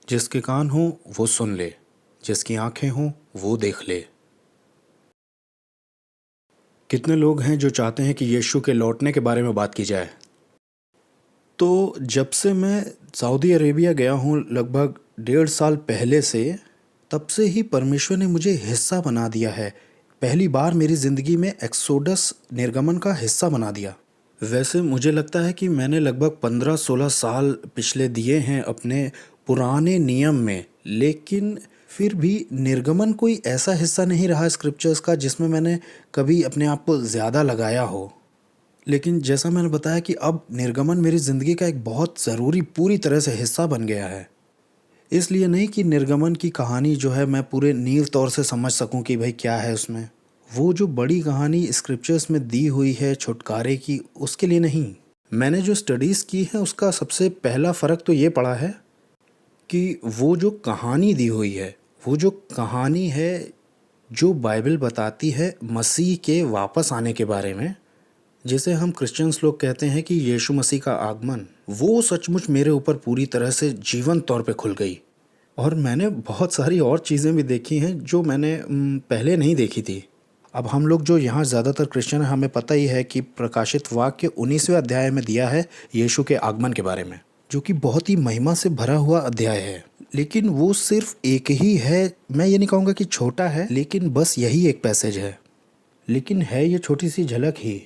जिसके कान हों वो सुन ले, जिसकी आंखें हों वो देख ले। कितने लोग हैं जो चाहते हैं कि यीशु के लौटने के बारे में बात की जाए। तो जब से मैं सऊदी अरेबिया गया हूँ लगभग 1.5 साल पहले से, तब से ही परमेश्वर ने मुझे हिस्सा बना दिया है। पहली बार मेरी ज़िंदगी में एक्सोडस निर्गमन का हिस्सा बना दिया। वैसे मुझे लगता है कि मैंने लगभग 15-16 साल पिछले दिए हैं अपने पुराने नियम में, लेकिन फिर भी निर्गमन कोई ऐसा हिस्सा नहीं रहा स्क्रिप्चर्स का जिसमें मैंने कभी अपने आप को ज़्यादा लगाया हो। लेकिन जैसा मैंने बताया कि अब निर्गमन मेरी ज़िंदगी का एक बहुत ज़रूरी पूरी तरह से हिस्सा बन गया है। इसलिए नहीं कि निर्गमन की कहानी जो है मैं पूरे नील तौर से समझ सकूं कि भाई क्या है उसमें। वो जो बड़ी कहानी स्क्रिप्चर्स में दी हुई है छुटकारे की, उसके लिए नहीं। मैंने जो स्टडीज़ की है उसका सबसे पहला फ़र्क तो ये पड़ा है कि वो जो कहानी दी हुई है, वो जो कहानी है जो बाइबल बताती है मसीह के वापस आने के बारे में, जिसे हम क्रिश्चियंस लोग कहते हैं कि यीशु मसीह का आगमन, वो सचमुच मेरे ऊपर पूरी तरह से जीवंत तौर पे खुल गई। और मैंने बहुत सारी और चीज़ें भी देखी हैं जो मैंने पहले नहीं देखी थी। अब हम लोग जो यहाँ ज़्यादातर क्रिश्चियन हैं, हमें पता ही है कि प्रकाशित वाक्य 19वें अध्याय में दिया है यीशु के आगमन के बारे में, जो कि बहुत ही महिमा से भरा हुआ अध्याय है। लेकिन वो सिर्फ एक ही है, मैं ये नहीं कहूँगा कि छोटा है, लेकिन बस यही एक पैसेज है। लेकिन है ये छोटी सी झलक ही।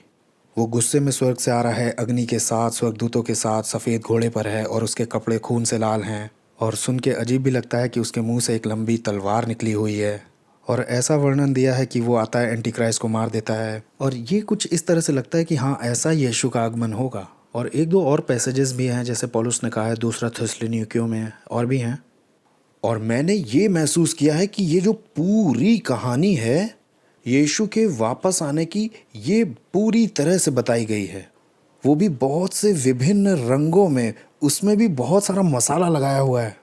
वो गुस्से में स्वर्ग से आ रहा है, अग्नि के साथ, स्वर्गदूतों के साथ, सफ़ेद घोड़े पर है और उसके कपड़े खून से लाल हैं। और सुन के अजीब भी लगता है कि उसके मुंह से एक लंबी तलवार निकली हुई है। और ऐसा वर्णन दिया है कि वो आता है, एंटी क्राइस्ट को मार देता है। और ये कुछ इस तरह से लगता है कि हाँ, ऐसा यीशु का आगमन होगा। और एक दो और पैसेजेस भी हैं, जैसे पौलुस ने कहा है दूसरा थिस्सलुनीकियों में, और भी हैं। और मैंने ये महसूस किया है कि ये जो पूरी कहानी है यीशु के वापस आने की, ये पूरी तरह से बताई गई है। वो भी बहुत से विभिन्न रंगों में, उसमें भी बहुत सारा मसाला लगाया हुआ है।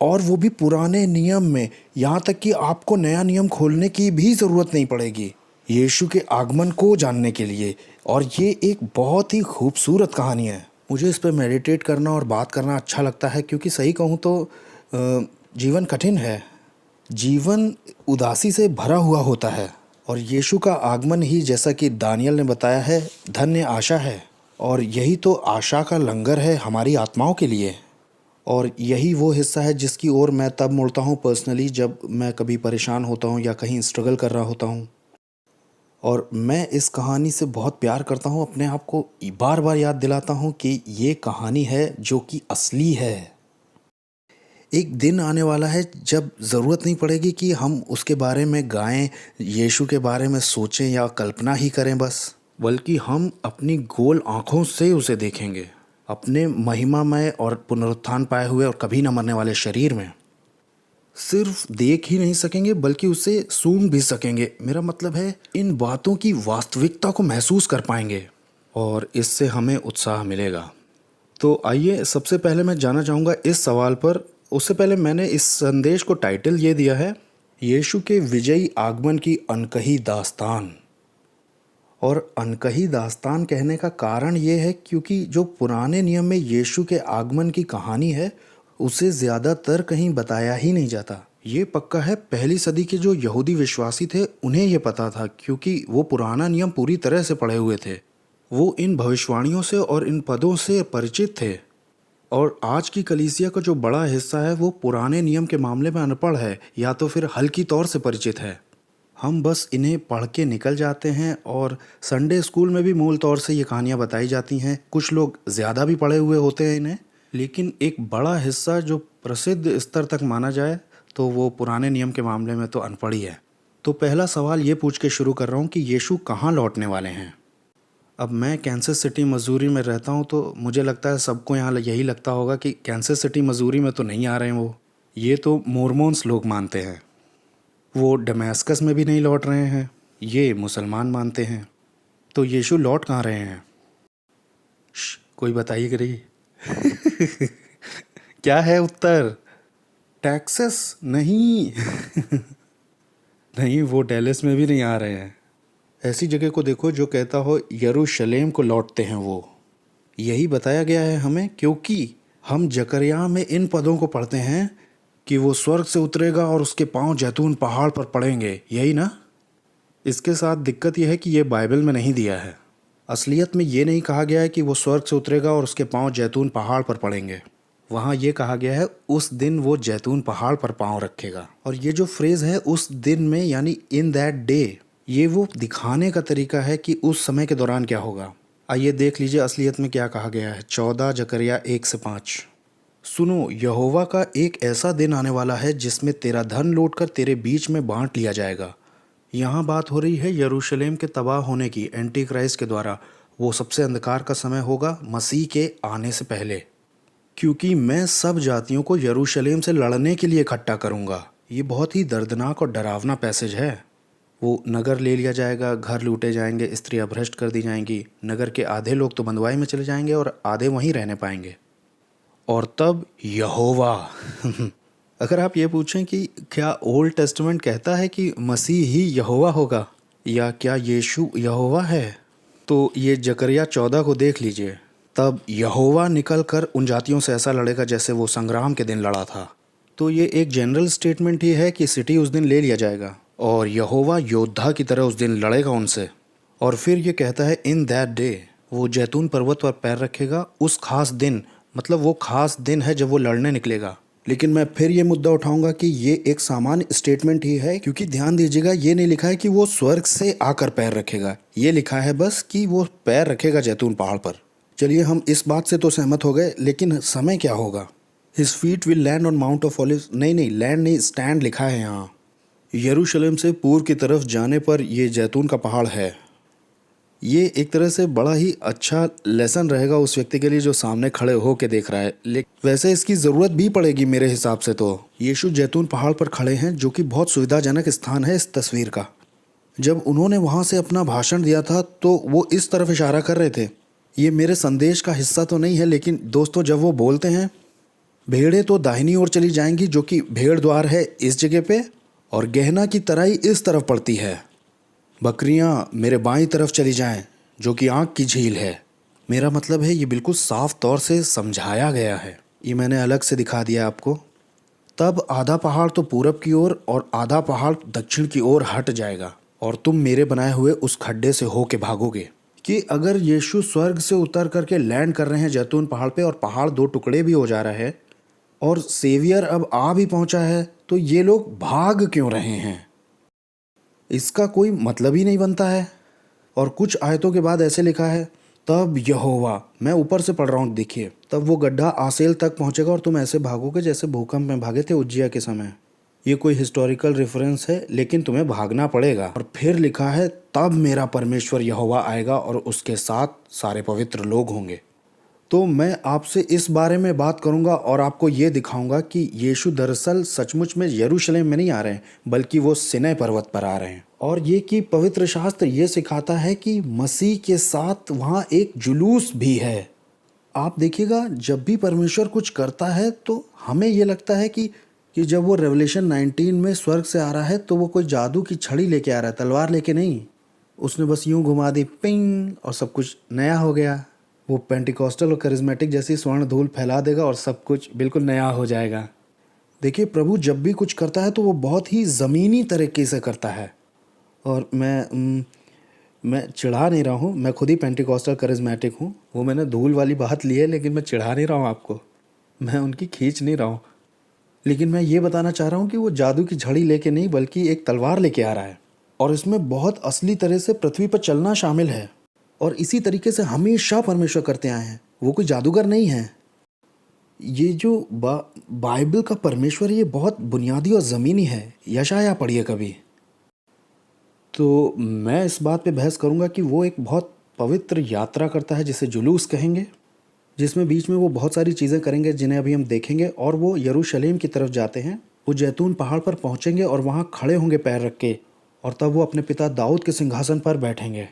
और वो भी पुराने नियम में, यहाँ तक कि आपको नया नियम खोलने की भी ज़रूरत नहीं पड़ेगी यीशु के आगमन को जानने के लिए। और ये एक बहुत ही खूबसूरत कहानी है। मुझे इस पर मेडिटेट करना और बात करना अच्छा लगता है, क्योंकि सही कहूँ तो जीवन कठिन है, जीवन उदासी से भरा हुआ होता है। और यीशु का आगमन ही, जैसा कि दानियल ने बताया है, धन्य आशा है। और यही तो आशा का लंगर है हमारी आत्माओं के लिए। और यही वो हिस्सा है जिसकी ओर मैं तब मुड़ता हूँ पर्सनली, जब मैं कभी परेशान होता हूँ या कहीं स्ट्रगल कर रहा होता हूँ। और मैं इस कहानी से बहुत प्यार करता हूँ, अपने आप को बार बार याद दिलाता हूँ कि ये कहानी है जो कि असली है। एक दिन आने वाला है जब ज़रूरत नहीं पड़ेगी कि हम उसके बारे में गाएं, यीशु के बारे में सोचें या कल्पना ही करें बस, बल्कि हम अपनी गोल आँखों से उसे देखेंगे, अपने महिमामय और पुनरुत्थान पाए हुए और कभी न मरने वाले शरीर में। सिर्फ देख ही नहीं सकेंगे बल्कि उसे सूंघ भी सकेंगे। मेरा मतलब है इन बातों की वास्तविकता को महसूस कर पाएंगे और इससे हमें उत्साह मिलेगा। तो आइए, सबसे पहले मैं जानना चाहूँगा इस सवाल पर। उससे पहले मैंने इस संदेश को टाइटल ये दिया है, यीशु के विजयी आगमन की अनकही दास्तान। और अनकही दास्तान कहने का कारण ये है क्योंकि जो पुराने नियम में यीशु के आगमन की कहानी है, उसे ज़्यादातर कहीं बताया ही नहीं जाता। ये पक्का है पहली सदी के जो यहूदी विश्वासी थे उन्हें ये पता था, क्योंकि वो पुराना नियम पूरी तरह से पढ़े हुए थे। वो इन भविष्यवाणियों से और इन पदों से परिचित थे। और आज की कलीसिया का जो बड़ा हिस्सा है वो पुराने नियम के मामले में अनपढ़ है, या तो फिर हल्की तौर से परिचित है। हम बस इन्हें पढ़ के निकल जाते हैं और संडे स्कूल में भी मूल तौर से ये कहानियाँ बताई जाती हैं। कुछ लोग ज़्यादा भी पढ़े हुए होते हैं इन्हें, लेकिन एक बड़ा हिस्सा जो प्रसिद्ध स्तर तक माना जाए तो वो पुराने नियम के मामले में तो अनपढ़ ही है। तो पहला सवाल ये पूछ के शुरू कर रहा हूँ कि यीशु कहाँ लौटने वाले हैं। अब मैं कैंसस सिटी मसूरी में रहता हूँ, तो मुझे लगता है सबको यहाँ यही लगता होगा कि कैंसस सिटी मसूरी में तो नहीं आ रहे हैं वो, ये तो मोर्मोन्स लोग मानते हैं। वो डमेस्कस में भी नहीं लौट रहे हैं, ये मुसलमान मानते हैं। तो यीशु लौट कहाँ रहे हैं? कोई बताइए करिए। क्या है उत्तर? टेक्सास नहीं। नहीं, वो डेलस में भी नहीं आ रहे हैं। ऐसी जगह को देखो जो कहता हो यरूशलेम को लौटते हैं वो। यही बताया गया है हमें, क्योंकि हम जकरिया में इन पदों को पढ़ते हैं कि वो स्वर्ग से उतरेगा और उसके पांव जैतून पहाड़ पर पड़ेंगे, यही ना? इसके साथ दिक्कत यह है कि ये बाइबल में नहीं दिया है। असलियत में ये नहीं कहा गया है कि वो स्वर्ग से उतरेगा और उसके पांव जैतून पहाड़ पर पड़ेंगे। वहाँ ये कहा गया है उस दिन वो जैतून पहाड़ पर पांव रखेगा। और ये जो फ्रेज़ है उस दिन में यानी इन दैट डे, ये वो दिखाने का तरीका है कि उस समय के दौरान क्या होगा। आइए देख लीजिए असलियत में क्या कहा गया है। 14 जकरिया 1 से 5। सुनो, यहोवा का एक ऐसा दिन आने वाला है जिसमें तेरा धन लौटकर तेरे बीच में बांट लिया जाएगा। यहाँ बात हो रही है यरूशलेम के तबाह होने की, एंटी क्राइस्ट के द्वारा। वो सबसे अंधकार का समय होगा मसीह के आने से पहले, क्योंकि मैं सब जातियों को यरूशलेम से लड़ने के लिए इकट्ठा करूँगा। ये बहुत ही दर्दनाक और डरावना पैसेज है। वो नगर ले लिया जाएगा, घर लूटे जाएंगे, स्त्रियाँ भ्रष्ट कर दी जाएंगी, नगर के आधे लोग तो बंधुआई में चले जाएंगे और आधे वहीं रहने पाएंगे। और तब यहोवा अगर आप ये पूछें कि क्या ओल्ड टेस्टामेंट कहता है कि मसीह ही यहोवा होगा या क्या यीशु यहोवा है, तो ये जकरिया 14 को देख लीजिए। तब यहोवा निकल कर उन जातियों से ऐसा लड़ेगा जैसे वो संग्राम के दिन लड़ा था। तो ये एक जनरल स्टेटमेंट ही है कि सिटी उस दिन ले लिया जाएगा और यहोवा योद्धा की तरह उस दिन लड़ेगा उनसे। और फिर ये कहता है इन दैट डे, वो जैतून पर्वत पर पैर रखेगा उस खास दिन, मतलब वो खास दिन है जब वो लड़ने निकलेगा। लेकिन मैं फिर ये मुद्दा उठाऊंगा कि ये एक सामान्य स्टेटमेंट ही है, क्योंकि ध्यान दीजिएगा ये नहीं लिखा है कि वो स्वर्ग से आकर पैर रखेगा। ये लिखा है बस कि वो पैर रखेगा जैतून पहाड़ पर। चलिए हम इस बात से तो सहमत हो गए, लेकिन समय क्या होगा? His feet will land on mount of olives, नहीं लैंड नहीं, स्टैंड लिखा है यहाँ। यरूशलेम से पूर्व की तरफ जाने पर ये जैतून का पहाड़ है। ये एक तरह से बड़ा ही अच्छा लेसन रहेगा उस व्यक्ति के लिए जो सामने खड़े हो के देख रहा है। लेकिन वैसे इसकी ज़रूरत भी पड़ेगी मेरे हिसाब से। तो यीशु जैतून पहाड़ पर खड़े हैं, जो कि बहुत सुविधाजनक स्थान है इस तस्वीर का। जब उन्होंने वहाँ से अपना भाषण दिया था तो वो इस तरफ इशारा कर रहे थे। ये मेरे संदेश का हिस्सा तो नहीं है, लेकिन दोस्तों जब वो बोलते हैं भेड़ें तो दाहिनी ओर चली जाएंगी, जो कि भेड़ द्वार है इस जगह पे, और गहना की तराई इस तरफ पड़ती है। बकरियाँ मेरे बाईं तरफ चली जाएं, जो कि आँख की झील है। मेरा मतलब है ये बिल्कुल साफ तौर से समझाया गया है। ये मैंने अलग से दिखा दिया आपको। तब आधा पहाड़ तो पूरब की ओर और आधा पहाड़ दक्षिण की ओर हट जाएगा और तुम मेरे बनाए हुए उस खड्डे से हो के भागोगे। कि अगर यीशु स्वर्ग से उतर करके लैंड कर रहे हैं जैतून पहाड़ पे और पहाड़ दो टुकड़े भी हो जा रहा है और सेवियर अब आ भी पहुंचा है, तो ये लोग भाग क्यों रहे हैं? इसका कोई मतलब ही नहीं बनता है। और कुछ आयतों के बाद ऐसे लिखा है तब यहोवा, मैं ऊपर से पढ़ रहा हूँ, देखिए, तब वो गड्ढा आसेल तक पहुंचेगा और तुम ऐसे भागोगे जैसे भूकंप में भागे थे उज्जिया के समय। ये कोई हिस्टोरिकल रेफरेंस है, लेकिन तुम्हें भागना पड़ेगा। और फिर लिखा है तब मेरा परमेश्वर यहोवा आएगा और उसके साथ सारे पवित्र लोग होंगे। तो मैं आपसे इस बारे में बात करूंगा और आपको ये दिखाऊंगा कि यीशु दरअसल सचमुच में यरूशलेम में नहीं आ रहे हैं, बल्कि वो सिनै पर्वत पर आ रहे हैं। और ये कि पवित्र शास्त्र ये सिखाता है कि मसीह के साथ वहाँ एक जुलूस भी है। आप देखिएगा जब भी परमेश्वर कुछ करता है तो हमें ये लगता है कि जब वो रेवलेशन 19 में स्वर्ग से आ रहा है तो वो कोई जादू की छड़ी लेके आ रहा है, तलवार लेके नहीं। उसने बस यूं घुमा दी, पिंग, और सब कुछ नया हो गया। वो पेंटिकॉस्टल और करिज्मेटिक जैसी स्वर्ण धूल फैला देगा और सब कुछ बिल्कुल नया हो जाएगा। देखिए, प्रभु जब भी कुछ करता है तो वो बहुत ही ज़मीनी तरीके से करता है। और मैं चिढ़ा नहीं रहा हूँ, मैं खुद ही पेंटिकॉस्टल करिज्मेटिक हूँ। वो मैंने धूल वाली बात ली है, लेकिन मैं चिढ़ा नहीं रहा हूँ आपको, मैं उनकी खींच नहीं रहा हूँ। लेकिन मैं ये बताना चाह रहा हूँ कि वो जादू की झड़ी लेके नहीं, बल्कि एक तलवार लेके आ रहा है। और इसमें बहुत असली तरह से पृथ्वी पर चलना शामिल है। और इसी तरीके से हमेशा परमेश्वर करते आए हैं, वो कोई जादूगर नहीं है। ये जो बाइबल का परमेश्वर ये बहुत बुनियादी और ज़मीनी है। यशाया पढ़िए कभी। तो मैं इस बात पे बहस करूँगा कि वो एक बहुत पवित्र यात्रा करता है जिसे जुलूस कहेंगे, जिसमें बीच में वो बहुत सारी चीज़ें करेंगे जिन्हें अभी हम देखेंगे। और वो यरूशलेम की तरफ जाते हैं, वो जैतून पहाड़ पर पहुँचेंगे और वहाँ खड़े होंगे पैर रख के, और तब वो अपने पिता दाऊद के सिंहासन पर बैठेंगे।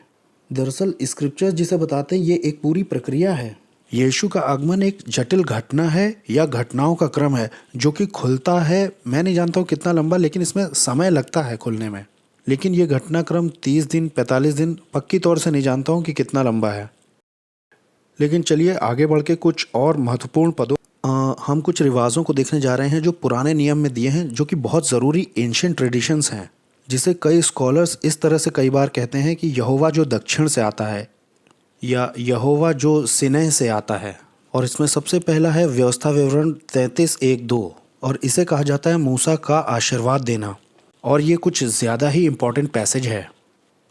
दरअसल स्क्रिप्चर्स जिसे बताते हैं ये एक पूरी प्रक्रिया है। यीशु का आगमन एक जटिल घटना है या घटनाओं का क्रम है जो कि खुलता है। मैं नहीं जानता हूँ कितना लंबा, लेकिन इसमें समय लगता है खुलने में। लेकिन ये घटनाक्रम 30 दिन 45 दिन, पक्की तौर से नहीं जानता हूँ कि कितना लंबा है। लेकिन चलिए आगे बढ़ के कुछ और महत्वपूर्ण पदों हम कुछ रिवाजों को देखने जा रहे हैं जो पुराने नियम में दिए हैं, जो कि बहुत ज़रूरी एंशिएंट ट्रेडिशंस हैं, जिसे कई स्कॉलर्स इस तरह से कई बार कहते हैं कि यहोवा जो दक्षिण से आता है या यहोवा जो सिनह से आता है। और इसमें सबसे पहला है व्यवस्था विवरण 33:1-2, और इसे कहा जाता है मूसा का आशीर्वाद देना। और ये कुछ ज़्यादा ही इम्पोर्टेंट पैसेज है।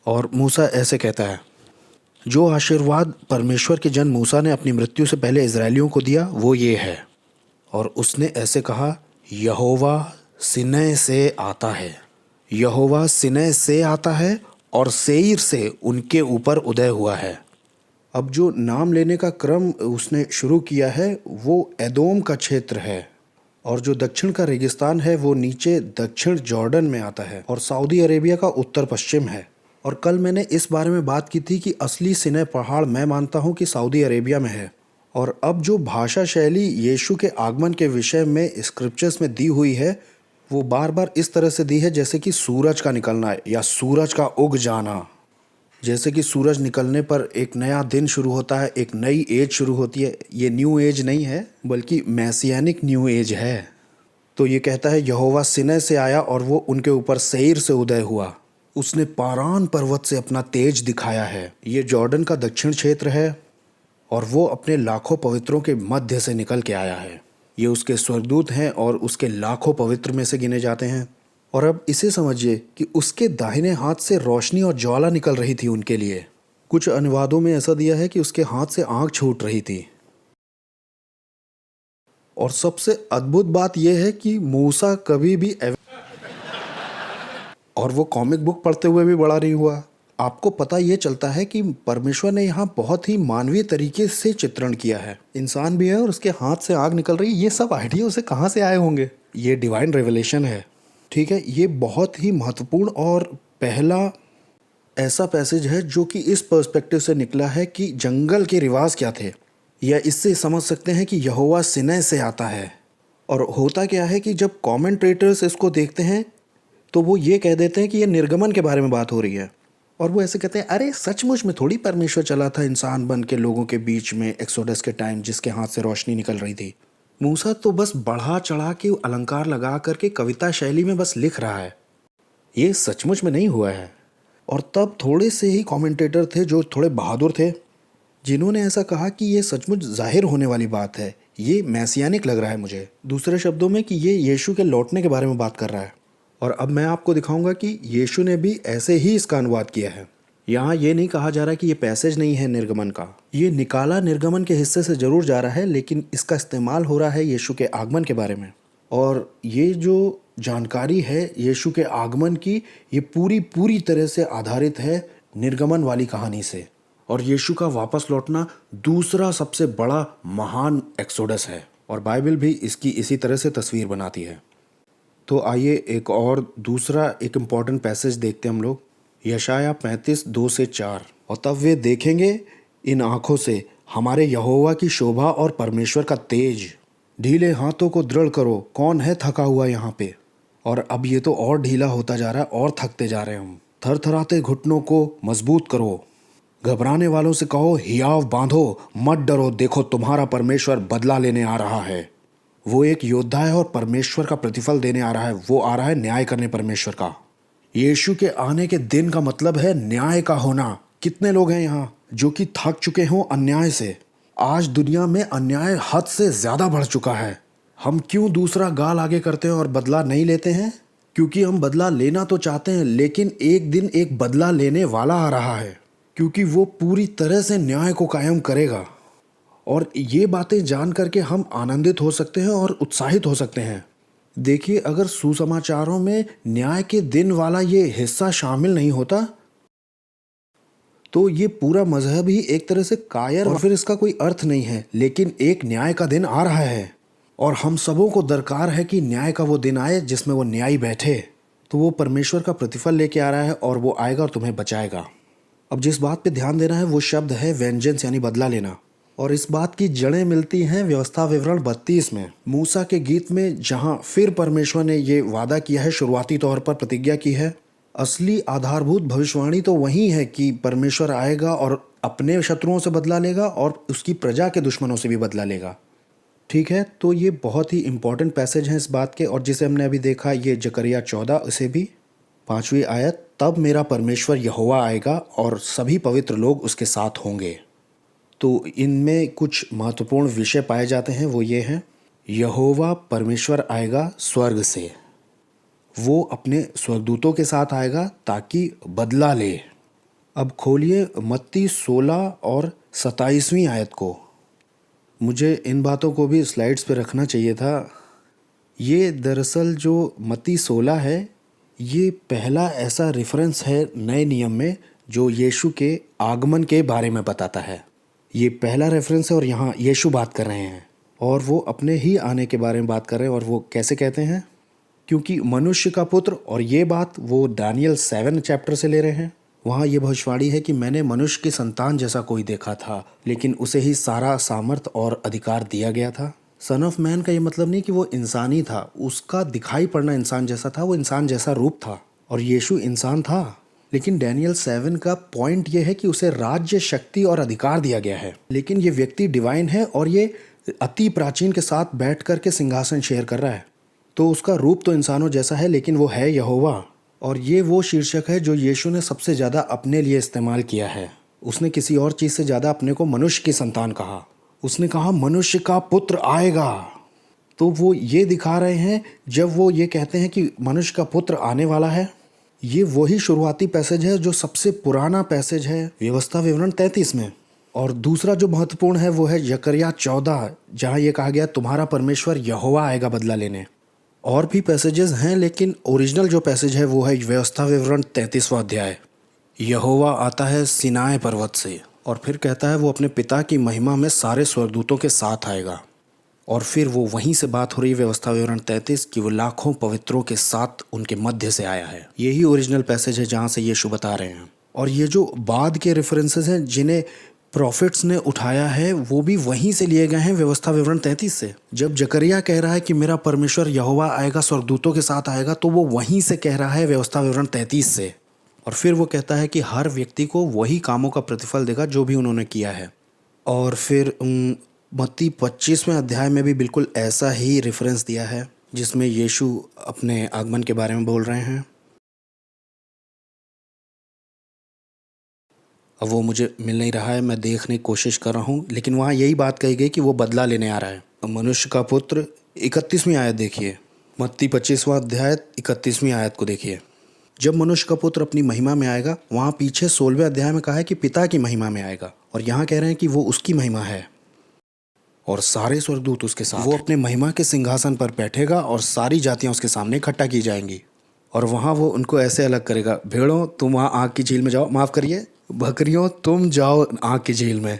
और मूसा ऐसे कहता है, जो आशीर्वाद परमेश्वर के जन मूसा ने अपनी मृत्यु से पहले इजरायलियों को दिया वो ये है। और उसने ऐसे कहा, यहोवा सिनह से आता है, यहोवा सिनह से आता है और सेईर से उनके ऊपर उदय हुआ है। अब जो नाम लेने का क्रम उसने शुरू किया है वो एदोम का क्षेत्र है, और जो दक्षिण का रेगिस्तान है वो नीचे दक्षिण जॉर्डन में आता है, और सऊदी अरेबिया का उत्तर पश्चिम है। और कल मैंने इस बारे में बात की थी कि असली सिनह पहाड़ मैं मानता हूँ कि सऊदी अरेबिया में है। और अब जो भाषा शैली यीशु के आगमन के विषय में स्क्रिप्चर्स में दी हुई है वो बार बार इस तरह से दी है जैसे कि सूरज का निकलना या सूरज का उग जाना। जैसे कि सूरज निकलने पर एक नया दिन शुरू होता है, एक नई एज शुरू होती है। ये न्यू एज नहीं है बल्कि मैसियानिक न्यू एज है। तो ये कहता है यहोवा सिनह से आया और वो उनके ऊपर सेईर से उदय हुआ, उसने पारान पर्वत से अपना तेज दिखाया है। ये जॉर्डन का दक्षिण क्षेत्र है और वो अपने लाखों पवित्रों के मध्य से निकल के आया है। ये उसके स्वर्गदूत हैं और उसके लाखों पवित्र में से गिने जाते हैं। और अब इसे समझिए कि उसके दाहिने हाथ से रोशनी और ज्वाला निकल रही थी उनके लिए। कुछ अनुवादों में ऐसा दिया है कि उसके हाथ से आग छूट रही थी। और सबसे अद्भुत बात यह है कि मूसा कभी भी और वो कॉमिक बुक पढ़ते हुए भी बड़ा नहीं हुआ। आपको पता ये चलता है कि परमेश्वर ने यहाँ बहुत ही मानवीय तरीके से चित्रण किया है। इंसान भी है और उसके हाथ से आग निकल रही है। ये सब आइडिया उसे कहाँ से आए होंगे? ये डिवाइन रेवलेशन है, ठीक है। ये बहुत ही महत्वपूर्ण और पहला ऐसा पैसेज है जो कि इस पर्सपेक्टिव से निकला है कि जंगल के रिवाज क्या थे, या इससे समझ सकते हैं कि यहोवा सिनह से आता है। और होता क्या है कि जब कमेंटेटर्स इसको देखते हैं तो वो ये कह देते हैं कि ये निर्गमन के बारे में बात हो रही है। और वो ऐसे कहते हैं, अरे सचमुच में थोड़ी परमेश्वर चला था इंसान बन के लोगों के बीच में एक्सोडस के टाइम, जिसके हाथ से रोशनी निकल रही थी। मूसा तो बस बढ़ा चढ़ा के अलंकार लगा करके कविता शैली में बस लिख रहा है, ये सचमुच में नहीं हुआ है। और तब थोड़े से ही कमेंटेटर थे जो थोड़े बहादुर थे, जिन्होंने ऐसा कहा कि ये सचमुच जाहिर होने वाली बात है, ये मैसियानिक लग रहा है मुझे। दूसरे शब्दों में कि ये यीशु के लौटने के बारे में बात कर रहा है। और अब मैं आपको दिखाऊंगा कि यीशु ने भी ऐसे ही इसका अनुवाद किया है। यहाँ ये नहीं कहा जा रहा कि ये पैसेज नहीं है निर्गमन का, ये निकाला निर्गमन के हिस्से से जरूर जा रहा है, लेकिन इसका इस्तेमाल हो रहा है यीशु के आगमन के बारे में। और ये जो जानकारी है यीशु के आगमन की, ये पूरी तरह से आधारित है निर्गमन वाली कहानी से। और यीशु का वापस लौटना दूसरा सबसे बड़ा महान एक्सोडस है, और बाइबल भी इसकी इसी तरह से तस्वीर बनाती है। तो आइए एक और दूसरा एक इम्पॉर्टेंट पैसेज देखते हैं हम लोग, यशाया 35:2-4। और तब वे देखेंगे इन आँखों से हमारे यहोवा की शोभा और परमेश्वर का तेज। ढीले हाथों को दृढ़ करो, कौन है थका हुआ यहाँ पे? और अब ये तो और ढीला होता जा रहा है और थकते जा रहे हैं हम। थरथराते घुटनों को मजबूत करो, घबराने वालों से कहो हियाव बांधो, मत डरो, देखो तुम्हारा परमेश्वर बदला लेने आ रहा है। वो एक योद्धा है और परमेश्वर का प्रतिफल देने आ रहा है। वो आ रहा है न्याय करने परमेश्वर का। यीशु के आने के दिन का मतलब है न्याय का होना। कितने लोग हैं यहाँ जो कि थक चुके हों अन्याय से? आज दुनिया में अन्याय हद से ज़्यादा बढ़ चुका है। हम क्यों दूसरा गाल आगे करते हैं और बदला नहीं लेते हैं? क्योंकि हम बदला लेना तो चाहते हैं, लेकिन एक दिन एक बदला लेने वाला आ रहा है, क्योंकि वो पूरी तरह से न्याय को कायम करेगा। और ये बातें जान करके हम आनंदित हो सकते हैं और उत्साहित हो सकते हैं। देखिए, अगर सुसमाचारों में न्याय के दिन वाला ये हिस्सा शामिल नहीं होता तो ये पूरा मजहब ही एक तरह से कायर और फिर इसका कोई अर्थ नहीं है। लेकिन एक न्याय का दिन आ रहा है और हम सबों को दरकार है कि न्याय का वो दिन आए जिसमें वो न्यायी बैठे। तो वो परमेश्वर का प्रतिफल लेके आ रहा है और वो आएगा और तुम्हें बचाएगा। अब जिस बात पे ध्यान देना है वो शब्द है वेंजेंस, यानी बदला लेना। और इस बात की जड़ें मिलती हैं व्यवस्था विवरण 32 में, मूसा के गीत में, जहां फिर परमेश्वर ने ये वादा किया है, शुरुआती तौर पर प्रतिज्ञा की है। असली आधारभूत भविष्यवाणी तो वही है कि परमेश्वर आएगा और अपने शत्रुओं से बदला लेगा और उसकी प्रजा के दुश्मनों से भी बदला लेगा। ठीक है, तो ये बहुत ही इम्पोर्टेंट पैसेज हैं इस बात के, और जिसे हमने अभी देखा ये जकरिया 14 उसे भी 5वीं आयत, तब मेरा परमेश्वर यहोवा आएगा और सभी पवित्र लोग उसके साथ होंगे। तो इनमें कुछ महत्वपूर्ण विषय पाए जाते हैं, वो ये हैं, यहोवा परमेश्वर आएगा स्वर्ग से, वो अपने स्वर्गदूतों के साथ आएगा ताकि बदला ले। अब खोलिए मत्ती 16 और 27वीं आयत को। मुझे इन बातों को भी स्लाइड्स पे रखना चाहिए था। ये दरअसल जो मत्ती 16 है, ये पहला ऐसा रेफरेंस है नए नियम में जो यीशु के आगमन के बारे में बताता है। ये पहला रेफरेंस है और यहाँ यीशु बात कर रहे हैं और वो अपने ही आने के बारे में बात कर रहे हैं। और वो कैसे कहते हैं, क्योंकि मनुष्य का पुत्र, और ये बात वो दानियल 7 चैप्टर से ले रहे हैं। वहाँ ये भविष्यवाणी है कि मैंने मनुष्य की संतान जैसा कोई देखा था, लेकिन उसे ही सारा सामर्थ और अधिकार दिया गया था। सन ऑफ मैन का ये मतलब नहीं कि वो इंसानी था, उसका दिखाई पड़ना इंसान जैसा था, वो इंसान जैसा रूप था, और यीशु इंसान था। लेकिन डैनियल 7 का पॉइंट ये है कि उसे राज्य, शक्ति और अधिकार दिया गया है। लेकिन ये व्यक्ति डिवाइन है और ये अति प्राचीन के साथ बैठ कर के सिंहासन शेयर कर रहा है। तो उसका रूप तो इंसानों जैसा है, लेकिन वो है यहोवा। और ये वो शीर्षक है जो यीशु ने सबसे ज़्यादा अपने लिए इस्तेमाल किया है। उसने किसी और चीज़ से ज़्यादा अपने को मनुष्य की संतान कहा। उसने कहा मनुष्य का पुत्र आएगा। तो वो ये दिखा रहे हैं, जब वो ये कहते हैं कि मनुष्य का पुत्र आने वाला है, ये वही शुरुआती पैसेज है जो सबसे पुराना पैसेज है व्यवस्था विवरण 33 में। और दूसरा जो महत्वपूर्ण है वो है जकरिया 14, जहाँ ये कहा गया तुम्हारा परमेश्वर यहोवा आएगा बदला लेने। और भी पैसेजेस हैं, लेकिन ओरिजिनल जो पैसेज है वो है व्यवस्था विवरण 33वां अध्याय। यहोवा आता है सिनाई पर्वत से और फिर कहता है वो अपने पिता की महिमा में सारे स्वर्गदूतों के साथ आएगा। और फिर वो वहीं से बात हो रही है व्यवस्था विवरण 33 कि वो लाखों पवित्रों के साथ उनके मध्य से आया है। यही ओरिजिनल पैसेज है जहाँ से यीशु बता रहे हैं। और ये जो बाद के रेफरेंसेस हैं जिन्हें प्रॉफिट्स ने उठाया है, वो भी वहीं से लिए गए हैं व्यवस्था विवरण 33 से। जब जकरिया कह रहा है कि मेरा परमेश्वर यहोवा आएगा स्वर्गदूतों के साथ आएगा, तो वो वहीं से कह रहा है व्यवस्था विवरण 33 से। और फिर वो कहता है कि हर व्यक्ति को वही कामों का प्रतिफल देगा जो भी उन्होंने किया है। और फिर मत्ती 25वें अध्याय में भी बिल्कुल ऐसा ही रेफरेंस दिया है जिसमें यीशु अपने आगमन के बारे में बोल रहे हैं। अब वो मुझे मिल नहीं रहा है, मैं देखने की कोशिश कर रहा हूँ, लेकिन वहाँ यही बात कही गई कि वो बदला लेने आ रहा है। मनुष्य का पुत्र 31वीं आयत देखिए, मत्ती 25वां अध्याय 31वीं आयत को देखिए। जब मनुष्य का पुत्र अपनी महिमा में आएगा, वहाँ पीछे 16वें अध्याय में कहा है कि पिता की महिमा में आएगा, और यहाँ कह रहे हैं कि वो उसकी महिमा है और सारे स्वर्गदूत उसके साथ। वो अपने महिमा के सिंहासन पर बैठेगा और सारी जातियाँ उसके सामने इकट्ठा की जाएंगी। और वहाँ वो उनको ऐसे अलग करेगा, भेड़ों तुम वहाँ आग की झील में जाओ, माफ़ करिए बकरियों तुम जाओ आग की झील में,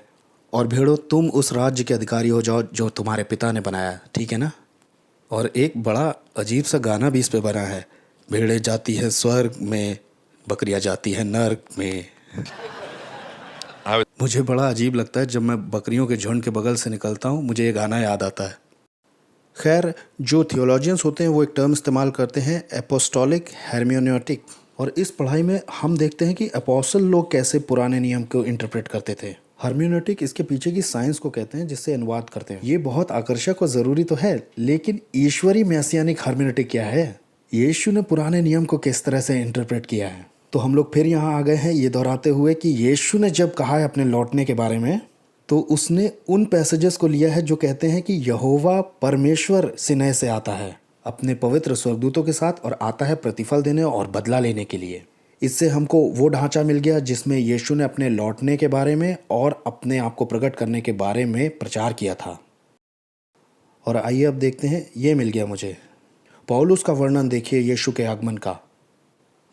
और भेड़ों तुम उस राज्य के अधिकारी हो जाओ जो तुम्हारे पिता ने बनाया, ठीक है ना। और एक बड़ा अजीब सा गाना भी इस पे बना है, भेड़ें जाती हैं स्वर्ग में, बकरियां जाती हैं नर्क में। मुझे बड़ा अजीब लगता है जब मैं बकरियों के झुंड के बगल से निकलता हूँ, मुझे ये गाना याद आता है। खैर, जो थियोलॉजियंस होते हैं वो एक टर्म इस्तेमाल करते हैं एपोस्टोलिक हेरमेनोटिक, और इस पढ़ाई में हम देखते हैं कि अपोस्टल लोग कैसे पुराने नियम को इंटरप्रेट करते थे। हर्मेनोटिक इसके पीछे की साइंस को कहते हैं जिससे अनुवाद करते हैं। ये बहुत आकर्षक और ज़रूरी तो है, लेकिन ईश्वरी मैसियानिक हर्मेनोटिक क्या है? यीशु ने पुराने नियम को किस तरह से इंटरप्रेट किया है? तो हम लोग फिर यहाँ आ गए हैं ये दोहराते हुए कि यीशु ने जब कहा है अपने लौटने के बारे में, तो उसने उन पैसेजेस को लिया है जो कहते हैं कि यहोवा परमेश्वर सिनाई से आता है अपने पवित्र स्वर्गदूतों के साथ, और आता है प्रतिफल देने और बदला लेने के लिए। इससे हमको वो ढांचा मिल गया जिसमें यीशु ने अपने लौटने के बारे में और अपने आप को प्रकट करने के बारे में प्रचार किया था। और आइए अब देखते हैं, ये मिल गया मुझे। पौलुस का वर्णन देखिए यीशु के आगमन का,